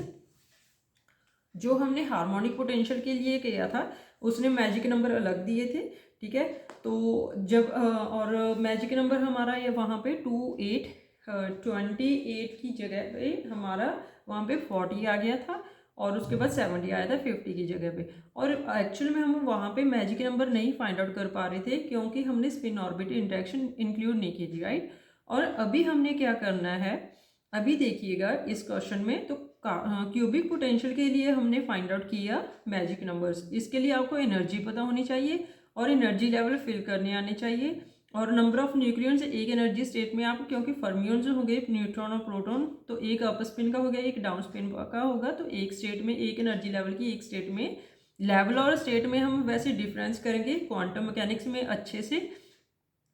जो हमने हार्मोनिक पोटेंशियल के लिए किया था उसने मैजिक नंबर अलग दिए थे, ठीक है। तो जब और मैजिक नंबर हमारा ये वहाँ पे 2, 8, 28 की जगह पे हमारा वहाँ पे 40 आ गया था, और उसके बाद 70 आया था 50 की जगह पे। और एक्चुअल में हम वहाँ पे मैजिक नंबर नहीं फाइंड आउट कर पा रहे थे क्योंकि हमने स्पिन ऑर्बिट इंटरेक्शन इंक्लूड नहीं की थी, राइट। और अभी हमने क्या करना है, अभी देखिएगा इस क्वेश्चन में, तो क्यूबिक पोटेंशियल के लिए हमने फाइंड आउट किया मैजिक नंबर्स। इसके लिए आपको एनर्जी पता होनी चाहिए और एनर्जी लेवल फिल करने आने चाहिए, और नंबर ऑफ न्यूक्लियंस एक एनर्जी स्टेट में आप, क्योंकि फर्मियंस हो गए न्यूट्रॉन और प्रोटॉन, तो एक अप स्पिन का हो गया, एक डाउन स्पिन का होगा, तो एक स्टेट में एक एनर्जी लेवल की, एक स्टेट में। लेवल और स्टेट में हम वैसे डिफरेंस करेंगे क्वांटम मैकेनिक्स में अच्छे से।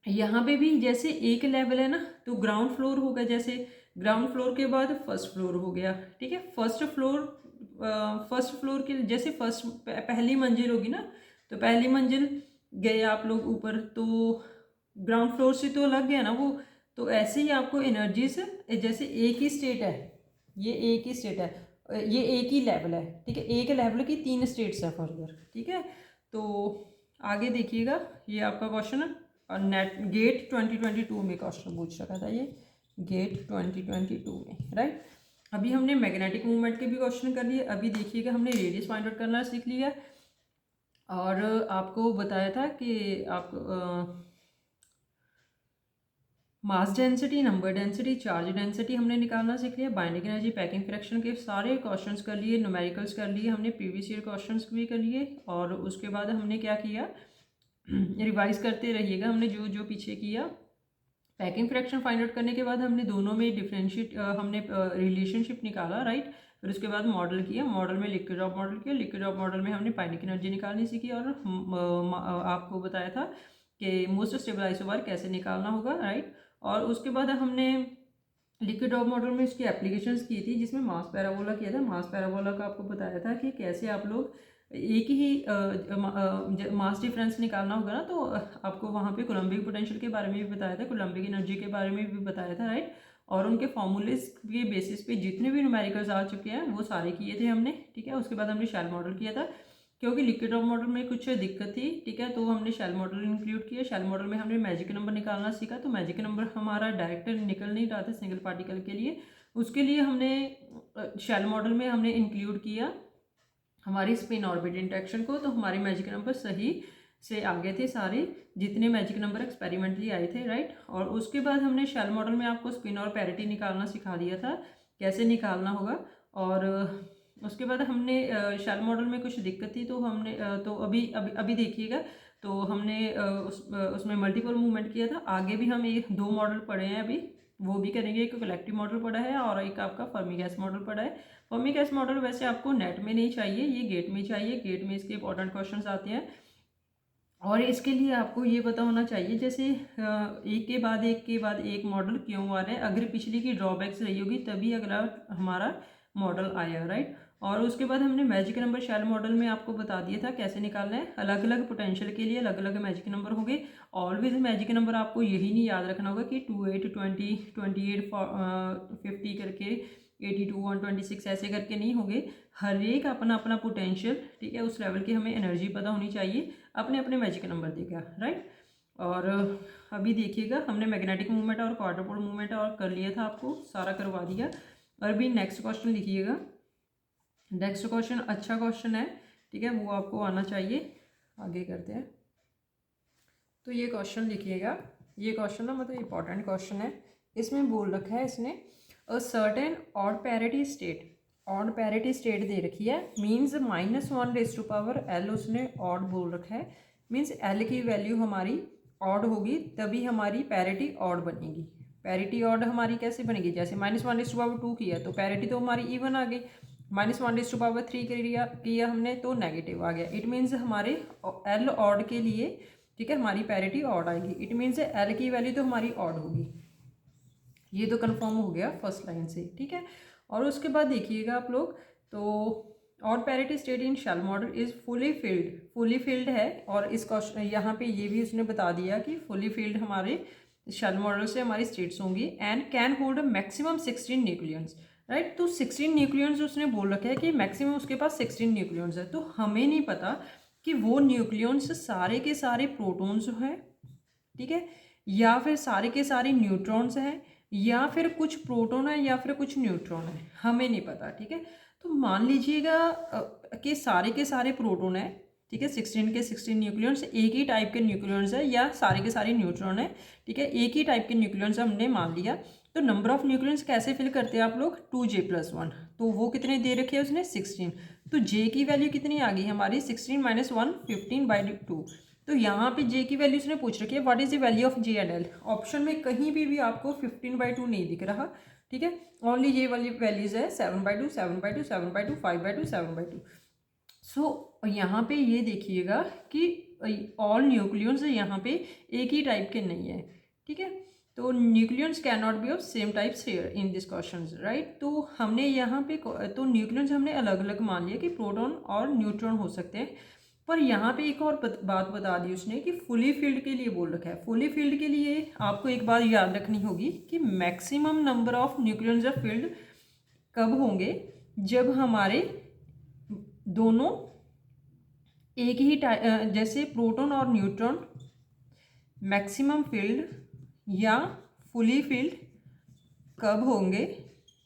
यहाँ पे भी जैसे एक लेवल है ना, तो ग्राउंड फ्लोर होगा, जैसे ग्राउंड फ्लोर के बाद फर्स्ट फ्लोर हो गया, ठीक है। फर्स्ट फ्लोर के जैसे पहली मंजिल होगी ना, तो पहली मंजिल गए आप लोग ऊपर, तो ग्राउंड फ्लोर से तो लग गया ना वो। तो ऐसे ही आपको एनर्जी से, जैसे एक ही स्टेट है, ये एक ही स्टेट है, ये एक ही लेवल है, ठीक है। एक लेवल की 3 स्टेट्स है फर्दर, ठीक है। तो आगे देखिएगा, ये आपका क्वेश्चन है, और नेट गेट 2022 में क्वेश्चन पूछ रखा था ये, गेट 2022 में, राइट। अभी हमने मैग्नेटिक मूवमेंट के भी क्वेश्चन कर लिए। अभी देखिएगा हमने रेडियस फाइंड आउट करना सीख लिया, और आपको बताया था कि आप mass density, number density, charge density हमने निकालना सीख लिया। बाइंडिंग एनर्जी, पैकिंग फ्रैक्शन के सारे क्वेश्चंस कर लिए, न्यूमेरिकल्स कर लिए हमने, प्रीवियस ईयर क्वेश्चंस भी कर लिए। और उसके बाद हमने क्या किया, रिवाइज करते रहिएगा हमने जो जो पीछे किया। पैकिंग फ्रैक्शन फाइंड आउट करने के बाद हमने दोनों में डिफरेंशिएट, हमने रिलेशनशिप निकाला, राइट। फिर उसके बाद मॉडल किया, मॉडल में लिक्विड ड्रॉप मॉडल किया, लिक्विड ड्रॉप मॉडल में हमने बाइंडिंग एनर्जी निकालनी सीखी, और आपको बताया था कि मोस्ट स्टेबल आइसोबार कैसे निकालना होगा, राइट। और उसके बाद हमने लिक्विड ड्रॉप मॉडल में उसकी एप्लीकेशंस की थी, जिसमें मास पैराबोला किया था। मास पैराबोला का आपको बताया था कि कैसे आप लोग एक ही मास डिफरेंस निकालना होगा ना, तो आपको वहाँ पे कोलम्बिक पोटेंशियल के बारे में भी बताया था, कोलम्बिक एनर्जी के बारे में भी बताया था, राइट। और उनके फॉर्मूलेस के बेसिस पे जितने भी न्यूमेरिकल्स आ चुके हैं वो सारे किए थे हमने, ठीक है। उसके बाद हमने शेल मॉडल किया था, क्योंकि लिक्विड ड्रॉप मॉडल में कुछ दिक्कत थी, ठीक है, तो हमने शेल मॉडल इंक्लूड किया। शेल मॉडल में हमने मैजिक नंबर निकालना सीखा, तो मैजिक नंबर हमारा डायरेक्ट निकल नहीं रहा था सिंगल पार्टिकल के लिए, उसके लिए हमने शेल मॉडल में हमने इंक्लूड किया हमारी स्पिन ऑर्बिट इंटरेक्शन को। तो हमारे मैजिक नंबर सही से आगे थे सारे, जितने मैजिक नंबर एक्सपेरिमेंटली आए थे, राइट। और उसके बाद हमने शेल मॉडल में आपको स्पिन और पैरिटी निकालना सिखा दिया था, कैसे निकालना होगा। और उसके बाद हमने शेल मॉडल में कुछ दिक्कत थी, तो हमने तो अभी अभी अभी देखिएगा, तो हमने उसमें मल्टीपल मूवमेंट किया था। आगे भी हम एक 2 मॉडल पढ़े हैं अभी, वो भी करेंगे। एक कलेक्टिव मॉडल पढ़ा है और एक आपका फर्मी गैस मॉडल पढ़ा है। फर्मी गैस मॉडल वैसे आपको नेट में नहीं चाहिए, ये गेट में चाहिए, गेट में इसके इंपॉर्टेंट क्वेश्चंस आते हैं। और इसके लिए आपको ये पता होना चाहिए, जैसे एक के बाद एक मॉडल क्यों आ रहा है, अगर पिछली की ड्रॉबैक्स रही होगी तभी अगला हमारा मॉडल आया, राइट। और उसके बाद हमने मैजिक नंबर शेल मॉडल में आपको बता दिया था कैसे निकालना है। अलग अलग पोटेंशियल के लिए अलग अलग मैजिक नंबर होंगे। ऑलवेज मैजिक नंबर आपको यही नहीं याद रखना होगा कि 28, 20, 28, 50 करके 82, 126 ऐसे करके नहीं होंगे। हर एक अपना अपना पोटेंशियल, ठीक है, उस लेवल की हमें एनर्जी पता होनी चाहिए, अपने अपने मैजिक नंबर देगा, राइट। और अभी देखिएगा हमने मैग्नेटिक मूवमेंट और क्वाड्रपोल मूवमेंट और कर लिया था, आपको सारा करवा दिया। और अभी नेक्स्ट क्वेश्चन लिखिएगा। नेक्स्ट क्वेश्चन अच्छा क्वेश्चन है, ठीक है, वो आपको आना चाहिए। आगे करते हैं, तो ये क्वेश्चन लिखिएगा। ये क्वेश्चन ना मतलब इंपॉर्टेंट क्वेश्चन है। इसमें बोल रखा है इसने, a certain odd parity state odd parity state दे रखी है, मीन्स -1⁻L उसने ऑड बोल रखा है, मीन्स L की वैल्यू हमारी ऑड होगी तभी हमारी पैरिटी ऑड बनेगी। पैरिटी ऑड हमारी कैसे बनेगी, जैसे -1⁻2 किया तो पैरिटी तो हमारी इवन आ गई, -1⁻3 किया हमने तो नेगेटिव आ गया। इट मीन्स हमारे L ऑड के लिए, ठीक है, हमारी पैरिटी ऑड आएगी। इट मीन्स L की वैल्यू तो हमारी ऑड होगी। ये तो कंफर्म हो गया फर्स्ट लाइन से, ठीक है। और उसके बाद देखिएगा आप लोग, तो odd parity state in shell model is fully filled है। और इस क्वेश्चन यहाँ पे ये भी उसने बता दिया कि फुली फिल्ड हमारे शेल मॉडल से हमारी स्टेट्स होंगी and can hold maximum 16 nucleons, right. तो 16 न्यूक्लियंस उसने बोल रखा है कि मैक्सिमम उसके पास 16 न्यूक्लियंस है। तो हमें नहीं पता कि वो न्यूक्लियंस सारे के सारे प्रोटॉन्स हैं, ठीक है, या फिर सारे के सारे न्यूट्रॉन्स हैं, या फिर कुछ प्रोटॉन है या फिर कुछ न्यूट्रॉन है, हमें नहीं पता, ठीक है। तो मान लीजिएगा कि सारे के सारे प्रोटॉन है, ठीक है, 16 के 16 न्यूक्लियंस एक ही टाइप के न्यूक्लियंस है, या सारे के सारे न्यूट्रॉन है, ठीक है, एक ही टाइप के न्यूक्लियंस हमने मान लिया। तो नंबर ऑफ न्यूक्लियंस कैसे फिल करते हैं आप लोग, 2J+1, तो वो कितने दे रखे हैं उसने 16। तो J की वैल्यू कितनी आ गई हमारी 16 - 1 15/2। तो यहाँ पे J की वैल्यू उसने पूछ रखी है what is the value of J and L। Option में कहीं भी आपको 15/2 नहीं दिख रहा, ठीक है, ओनली ये वाली वैल्यूज है 7/2 7/2 7/2 5/2 7/2। सो यहाँ पे ये देखिएगा कि ऑल न्यूक्लियंस यहाँ पे एक ही टाइप के नहीं है, ठीक है। तो nucleons can not be of same types here in this question, right. तो हमने यहाँ पे तो न्यूक्लियंस हमने अलग अलग मान लिया कि प्रोटॉन और न्यूट्रॉन हो सकते हैं। पर यहाँ पे एक और बात बता दी उसने कि फुली फील्ड के लिए बोल रखा है। फुली फील्ड के लिए आपको एक बात याद रखनी होगी कि maximum number of nucleons of field कब होंगे, जब हमारे दोनों एक ही जैसे प्रोटॉन और न्यूट्रॉन मैक्सिमम फील्ड या फुली फील्ड कब होंगे,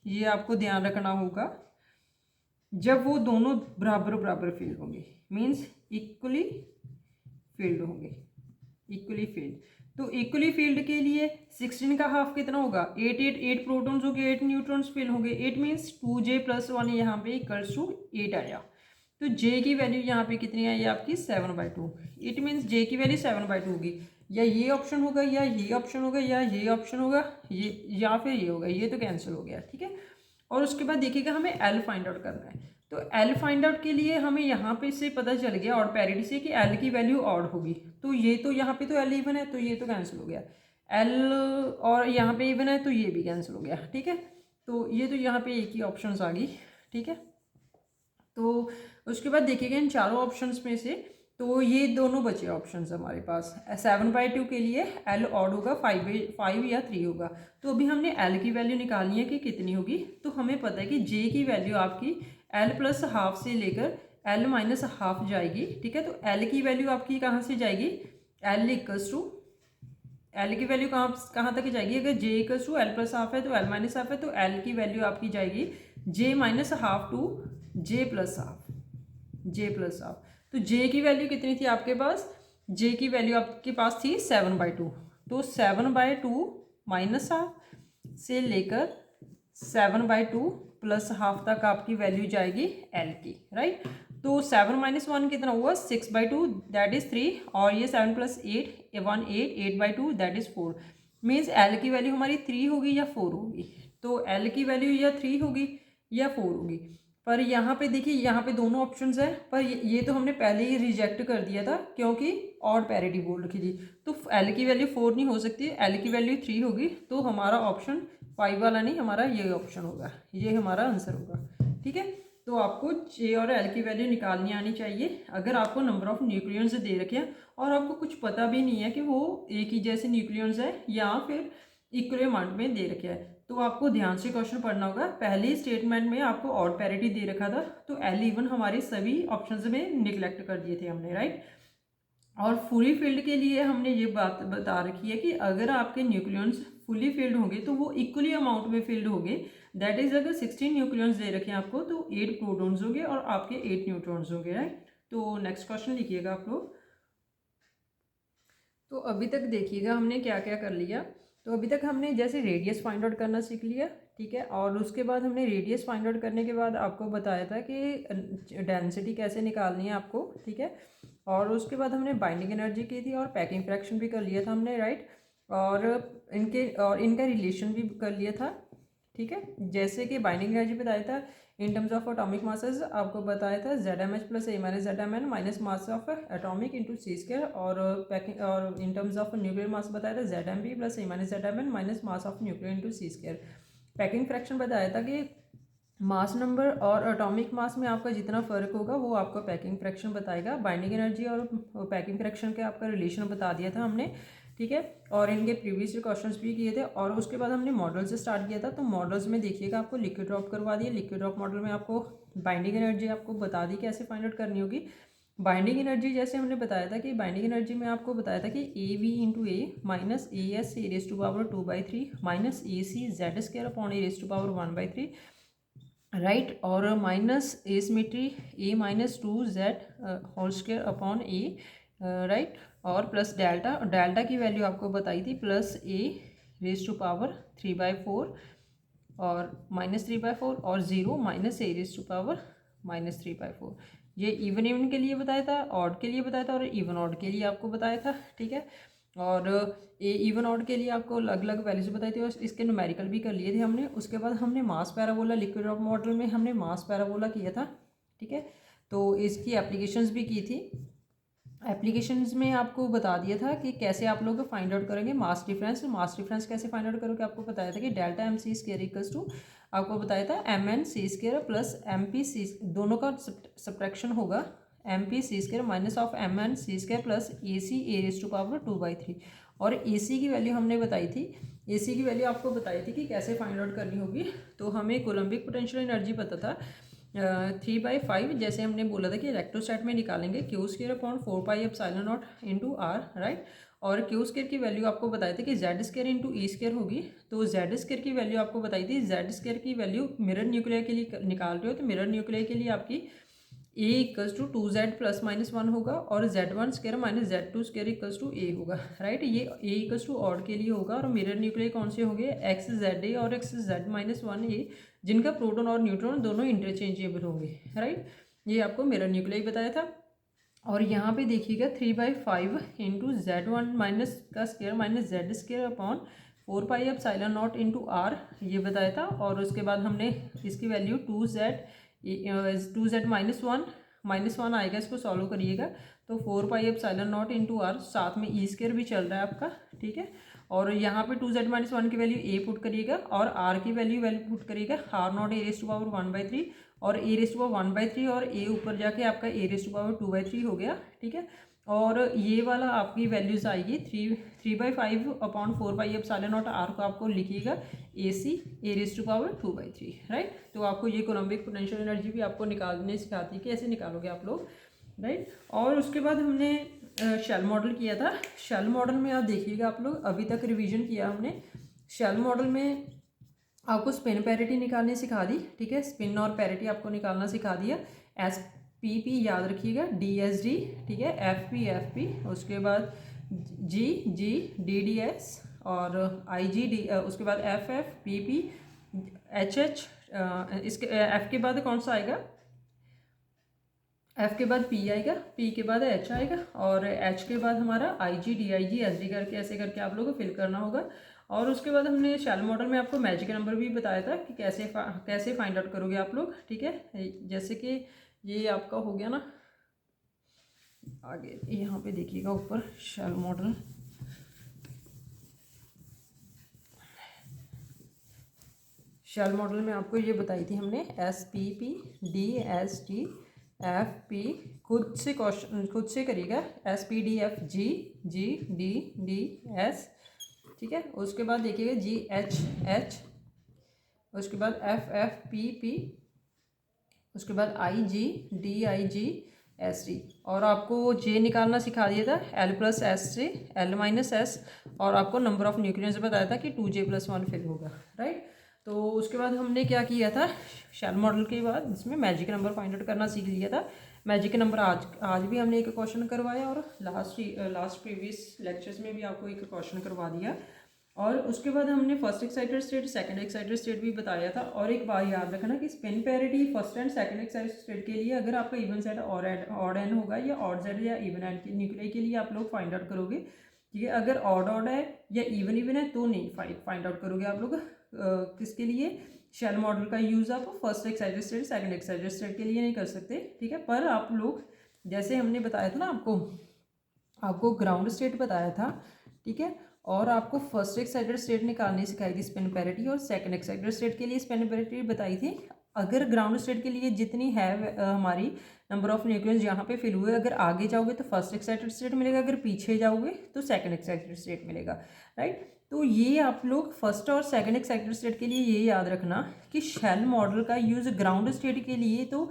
ये आपको ध्यान रखना होगा, जब वो दोनों बराबर बराबर फील्ड होंगे, मीन्स इक्वली फील्ड होंगे, इक्वली फील्ड। तो इक्वली फील्ड के लिए 16 का हाफ कितना होगा 8 प्रोटॉन्स हो गए 8 न्यूट्रॉन्स फील होंगे। 8 मीन्स 2J+1 यहाँ पे इक्वल्स टू 8 आया। तो J की वैल्यू यहाँ पे कितनी आई आपकी 7/2। इट मीन्स J की वैल्यू 7/2 होगी। या ये ऑप्शन होगा या ये ऑप्शन होगा या ये ऑप्शन होगा, ये या फिर ये होगा, ये तो कैंसिल हो गया, ठीक है। और उसके बाद देखिएगा हमें L फाइंड आउट करना है। तो L फाइंड आउट के लिए हमें यहाँ पे से पता चल गया ऑड पैरिटी से कि L की वैल्यू ऑड होगी। तो ये तो यहाँ पे तो L इवन है तो ये तो कैंसिल हो गया, L और यहाँ पे इवन है तो ये भी कैंसिल हो गया, ठीक है। तो ये तो यहाँ पे एक ही ऑप्शंस आ गई, ठीक है। तो उसके बाद देखिएगा इन चारों ऑप्शंस में से तो ये दोनों बचे ऑप्शंस हमारे पास। 7/2 के लिए L ऑड होगा, 5 या 3 होगा। तो अभी हमने L की वैल्यू निकालनी है कि कितनी होगी। तो हमें पता है कि J की वैल्यू आपकी L+½ से लेकर L-½ जाएगी, ठीक है। तो L की वैल्यू आपकी कहाँ से जाएगी, L की वैल्यू कहाँ तक जाएगी, अगर J = L+½ है तो L-½ है, तो L की वैल्यू आपकी जाएगी J-½ to J+½ तो J की वैल्यू कितनी थी आपके पास, J की वैल्यू आपके पास थी 7/2। तो 7/2 -½ से लेकर 7/2 +½ तक आपकी वैल्यू जाएगी L की, राइट। तो 7 - 1 कितना हुआ 6/2 दैट इज 3, और ये 7 + 8 1 8 8/2 दैट इज 4। मीन्स L की वैल्यू हमारी 3 होगी या 4 होगी। तो L की वैल्यू या 3 होगी या 4 होगी। पर यहाँ पे देखिए यहाँ पे दोनों ऑप्शंस हैं, पर ये तो हमने पहले ही रिजेक्ट कर दिया था क्योंकि ऑड पैरिटी बोल रखी थी। तो L की वैल्यू 4 नहीं हो सकती, L की वैल्यू 3 होगी। तो हमारा ऑप्शन 5 वाला नहीं, हमारा ये ऑप्शन होगा, ये हमारा आंसर होगा, ठीक है। तो आपको J और L की वैल्यू निकालनी आनी चाहिए। अगर आपको नंबर ऑफ न्यूक्लियंस दे रखे हैं और आपको कुछ पता भी नहीं है कि वो एक ही जैसे न्यूक्लियंस है या फिर इक्वल अमाउंट में दे रखे हैं, तो आपको ध्यान से क्वेश्चन पढ़ना होगा। पहले स्टेटमेंट में आपको ऑड पैरिटी दे रखा था, तो L इवन हमारे सभी ऑप्शंस में निगलेक्ट कर दिए थे हमने, राइट। और फुली फील्ड के लिए हमने ये बात बता रखी है कि अगर आपके न्यूक्लियंस फुली फील्ड होंगे तो वो इक्वली अमाउंट में फील्ड होंगे। दैट इज अगर 16 न्यूक्लियंस दे रखे हैं आपको तो 8 प्रोटॉन्स होंगे और आपके 8 न्यूट्रॉन्स होंगे, राइट। तो नेक्स्ट क्वेश्चन लिखिएगा आप लोग। तो अभी तक देखिएगा हमने क्या क्या कर लिया। तो अभी तक हमने जैसे रेडियस फाइंड आउट करना सीख लिया, ठीक है। और उसके बाद हमने रेडियस फाइंड आउट करने के बाद आपको बताया था कि डेंसिटी कैसे निकालनी है आपको, ठीक है। और उसके बाद हमने बाइंडिंग एनर्जी की थी और पैकिंग फ्रैक्शन भी कर लिया था हमने, राइट। और इनका रिलेशन भी कर लिया था, ठीक है। जैसे कि बाइंडिंग एनर्जी बताया था in terms of atomic masses, आपको बताया था ZmH plus A minus ZmN minus mass of atomic into C square. और पैकिंग और in terms of nuclear mass बताया था ZmB plus A minus ZmN minus mass of nuclear into C square. Packing fraction बताया था कि मास नंबर और एटॉमिक मास में आपका जितना फ़र्क होगा वो आपका पैकिंग फ्रैक्शन बताएगा। बाइंडिंग एनर्जी और पैकिंग फ्रैक्शन के आपका रिलेशन बता दिया था हमने, ठीक है। और इनके प्रीवियस क्वेश्चंस भी किए थे। और उसके बाद हमने मॉडल से स्टार्ट किया था। तो मॉडल्स में देखिएगा आपको लिक्विड ड्रॉप करवा दिया। लिक्विड ड्रॉप मॉडल में आपको बाइंडिंग एनर्जी आपको बता दी कैसे फाइंड आउट करनी होगी। बाइंडिंग एनर्जी जैसे हमने बताया था कि बाइंडिंग एनर्जी में आपको बताया था कि AV into A minus AS A raise to power 2/3 minus AC Z square upon A raise to power 1/3, right. और minus A symmetry A minus 2Z whole square upon A, right. और प्लस डेल्टा की वैल्यू आपको बताई थी plus A raise to power 3/4 और माइनस 3/4 और 0 minus A raise to power minus 3/4। ये इवन के लिए बताया था, ऑड के लिए बताया था और इवन ऑड के लिए आपको बताया था, ठीक है। और इवन ऑड के लिए आपको अलग अलग वैल्यूज बताई थी और इसके न्यूमेरिकल भी कर लिए थे हमने। उसके बाद हमने मास पैराबोला लिक्विड ड्रॉप मॉडल में हमने मास पैराबोला किया था, ठीक है। तो इसकी एप्लीकेशंस भी की थी। एप्लीकेशंस में आपको बता दिया था कि कैसे आप लोग फाइंड आउट करेंगे मास डिफरेंस। मास डिफरेंस कैसे फाइंड आउट करोगे आपको बताया था कि delta MC square equals to, आपको बताया था MN C square plus MP C, दोनों का सब्ट्रैक्शन होगा MP C square minus of MN C square plus AC A raise to power 2/3। और AC की वैल्यू हमने बताई थी, AC की वैल्यू आपको बताई थी कि कैसे फाइंड आउट करनी होगी। तो हमें कोलम्बिक पोटेंशियल एनर्जी पता था 3/5, जैसे हमने बोला था कि इलेक्ट्रोस्टैट में निकालेंगे Q square upon 4πε0 into R, right. और Q स्क्वायर की वैल्यू आपको बताई थी कि Z square into E square होगी। तो Z स्क्वायर की वैल्यू आपको बताई थी, Z स्क्वायर की वैल्यू मिरर न्यूक्लियर के लिए निकाल रहे हो तो मिरर न्यूक्लियर के लिए आपकी A equals to 2Z plus minus 1 होगा और Z1 square minus Z2 square equals to A होगा, राइट। ये A इक्वल्स टू ऑड के लिए होगा। और मिरर न्यूक्लियर कौन से होंगे, XZA और XZ माइनस 1A, जिनका प्रोटॉन और न्यूट्रॉन दोनों इंटरचेंजेबल होंगे, राइट। ये आपको मिरर न्यूक्लियर बताया था। और यहाँ पे देखिएगा 3/5 इंटू Z1 माइनस का square minus Z square upon 4πε0 into R, ये बताया था। और उसके बाद हमने इसकी वैल्यू 2Z माइनस वन आएगा, इसको सॉल्व करिएगा तो 4πε0 इंटू R, साथ में E स्क्वायर भी चल रहा है आपका, ठीक है। और यहाँ पे 2Z माइनस 1 की वैल्यू A पुट करिएगा और R की वैल्यू पुट करिएगा R0 A raise to power 1/3 और A रेस टू पावर 1/3 और A ऊपर जाके आपका A रेस टू पावर 2/3 हो गया, ठीक है। और ये वाला आपकी वैल्यूज आएगी 3/5 अपॉन 4πε0 R को आपको लिखिएगा AC A raise to power 2/3, right. तो आपको ये कोलम्बिक पोटेंशियल एनर्जी भी आपको निकालने सिखाती है कि कैसे निकालोगे आप लोग, राइट। और उसके बाद हमने शेल मॉडल किया था। शेल मॉडल में आप देखिएगा, आप लोग अभी तक रिवीजन किया हमने। शेल मॉडल में आपको स्पिन पैरिटी निकालनी सिखा दी, ठीक है। स्पिन और पैरिटी आपको निकालना सिखा दिया। SPP याद रखिएगा, DSD, ठीक है, FP, उसके बाद G DDS और IGD, उसके बाद FF, HH, इसके F के बाद कौन सा आएगा, F के बाद P आएगा, P के बाद H आएगा और H के बाद हमारा IG DIG SD करके ऐसे करके आप लोगों को फिल करना होगा। और उसके बाद हमने शेल मॉडल में आपको मैजिक नंबर भी बताया था कि कैसे फाइंड आउट करोगे आप लोग, ठीक है। जैसे कि ये आपका हो गया ना, आगे यहाँ पे देखिएगा ऊपर शेल मॉडल, शेल मॉडल में आपको ये बताई थी हमने SPP DSD FP, खुद से करिएगा SPDF GDS, ठीक है। उसके बाद देखिएगा GHH, उसके बाद FFPP, उसके बाद IG SD। और आपको J निकालना सिखा दिया था L प्लस S से L माइनस S, और आपको नंबर ऑफ न्यूक्लियस बताया था कि 2J प्लस 1 फिल होगा, राइट। तो उसके बाद हमने क्या किया था, शेल मॉडल के बाद इसमें मैजिक नंबर फाइंड आउट करना सीख लिया था। मैजिक नंबर आज भी हमने एक क्वेश्चन करवाया और लास्ट प्रीवियस लेक्चर्स में भी आपको एक क्वेश्चन करवा दिया। और उसके बाद हमने first excited state, second excited state भी बताया था। और एक बात याद रखना कि spin parity first and second excited state के लिए अगर आपका इवन सेट और ऑड एन होगा या ऑड जेड या इवन एन के न्यूक्लियाई के लिए आप लोग फाइंड आउट करोगे, ठीक है। अगर ऑड ऑड है या इवन इवन है तो नहीं फाइंड आउट करोगे आप लोग। किसके लिए? शेल मॉडल का यूज़ आप first excited state second excited state के लिए नहीं कर सकते, ठीक है। पर आप लोग जैसे हमने बताया था ना, आपको ग्राउंड स्टेट बताया था, ठीक है। और आपको फर्स्ट एक्साइटेड स्टेट निकालनी सिखाई थी स्पिन पैरिटी, और सेकंड एक्साइटेड स्टेट के लिए स्पिन पैरिटी बताई थी। अगर ग्राउंड स्टेट के लिए जितनी है हमारी नंबर ऑफ न्यूक्लियस यहाँ पे फिल हुए, अगर आगे जाओगे तो फर्स्ट एक्साइटेड स्टेट मिलेगा, अगर पीछे जाओगे तो सेकंड एक्साइटेड स्टेट मिलेगा, राइट। तो ये आप लोग फर्स्ट और सेकंड एक्साइटेड स्टेट के लिए ये याद रखना कि शेल मॉडल का यूज़ ग्राउंड स्टेट के लिए तो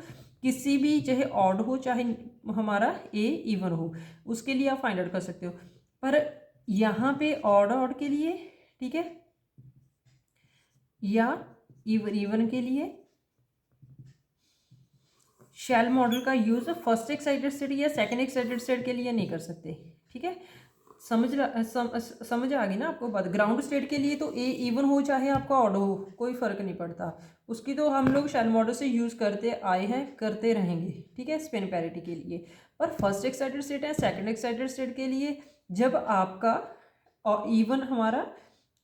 किसी भी, चाहे ऑड हो चाहे हमारा ए इवन हो, उसके लिए आप फाइंड आउट कर सकते हो। पर यहाँ पे ऑड के लिए, ठीक है, या इवन के लिए शेल मॉडल का यूज फर्स्ट एक्साइटेड स्टेट या सेकंड एक्साइटेड स्टेट के लिए नहीं कर सकते, ठीक है। समझ आ गई ना आपको बात। ग्राउंड स्टेट के लिए तो ए इवन हो चाहे आपका ऑड हो, कोई फर्क नहीं पड़ता, उसकी तो हम लोग शेल मॉडल से यूज़ करते आए हैं, करते रहेंगे, ठीक है, स्पिन पैरिटी के लिए। पर फर्स्ट एक्साइटेड स्टेट है सेकंड एक्साइटेड स्टेट के लिए जब आपका इवन हमारा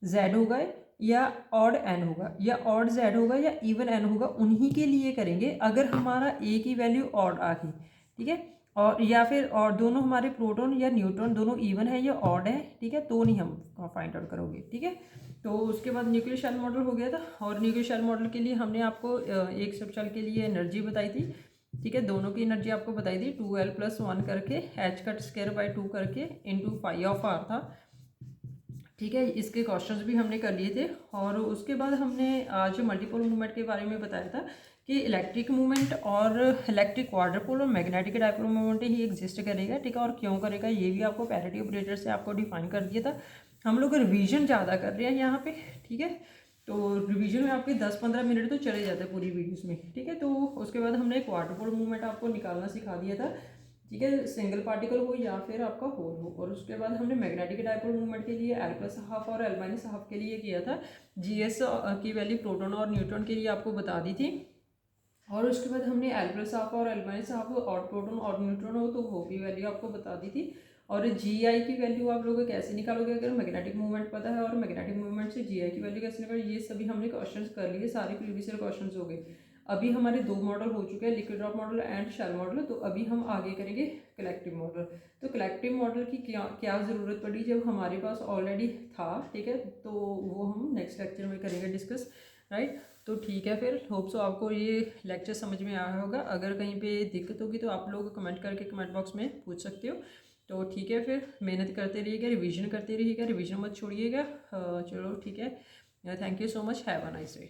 जेड होगा या ऑड एन होगा, या ऑड जेड होगा या इवन एन होगा, उन्हीं के लिए करेंगे। अगर हमारा ए की वैल्यू ऑड आ गई, ठीक है, और या फिर और दोनों हमारे प्रोटॉन या न्यूट्रॉन दोनों इवन है या ऑड है, ठीक है, तो नहीं हम फाइंड आउट करोगे, ठीक है। तो उसके बाद न्यूक्लियर शेल मॉडल हो गया था। और न्यूक्लियर शेल मॉडल के लिए हमने आपको एक सब शेल के लिए एनर्जी बताई थी, ठीक है, दोनों की एनर्जी आपको बताई थी 2l+1 करके h का स्क्वायर बाई 2 करके इंटू फाई ऑफ आर था, ठीक है। इसके क्वेश्चंस भी हमने कर लिए थे। और उसके बाद हमने आज मल्टीपल मूवमेंट के बारे में बताया था कि इलेक्ट्रिक मूवमेंट और इलेक्ट्रिक क्वाड्रपोल और मैग्नेटिक डाइपोल मूवमेंट ही एग्जिस्ट करेगा, ठीक है। और क्यों करेगा ये भी आपको पैरिटी ऑपरेटर से आपको डिफाइन कर दिया था। हम लोग रिवीजन ज़्यादा कर रहे हैं यहाँ पे, ठीक है। तो रिवीजन में आपके 10-15 मिनट तो चले जाते हैं पूरी वीडियोस में, ठीक है। तो उसके बाद हमने क्वाड्रपोल मूवमेंट आपको निकालना सिखा दिया था, ठीक है, सिंगल पार्टिकल हो या फिर आपका होल हो। और उसके बाद हमने मैग्नेटिक डाइपोल मूवमेंट के लिए l+हाफ और l-हाफ के लिए किया था। GS की वैल्यू प्रोटॉन और न्यूट्रॉन के लिए आपको बता दी थी। और उसके बाद हमने l+हाफ और l-हाफ और प्रोटॉन और न्यूट्रॉन हो तो वो भी वैल्यू आपको बता दी थी। और GI की वैल्यू आप लोग कैसे निकालोगे अगर मैग्नेटिक मूवमेंट पता है, और मैग्नेटिक मूवमेंट से GI की वैल्यू कैसे निकालोगे, ये सभी हमने क्वेश्चन कर लिए, सारे प्रीवियस क्वेश्चन हो गए। अभी हमारे 2 मॉडल हो चुके हैं, liquid drop model and shell model. तो अभी हम आगे करेंगे कलेक्टिव मॉडल। तो कलेक्टिव मॉडल की क्या ज़रूरत पड़ी जब हमारे पास ऑलरेडी था, ठीक है, तो वो हम नेक्स्ट लेक्चर में करेंगे डिस्कस, राइट। तो ठीक है, फिर होप सो आपको ये लेक्चर समझ में आया होगा। अगर कहीं पे दिक्कत होगी तो आप लोग कमेंट करके कमेंट बॉक्स में पूछ सकते हो। तो ठीक है, फिर मेहनत करते रहिएगा, रिवीजन करते रहिएगा, रिवीजन मत छोड़िएगा। चलो ठीक है, thank you so much, have a nice day.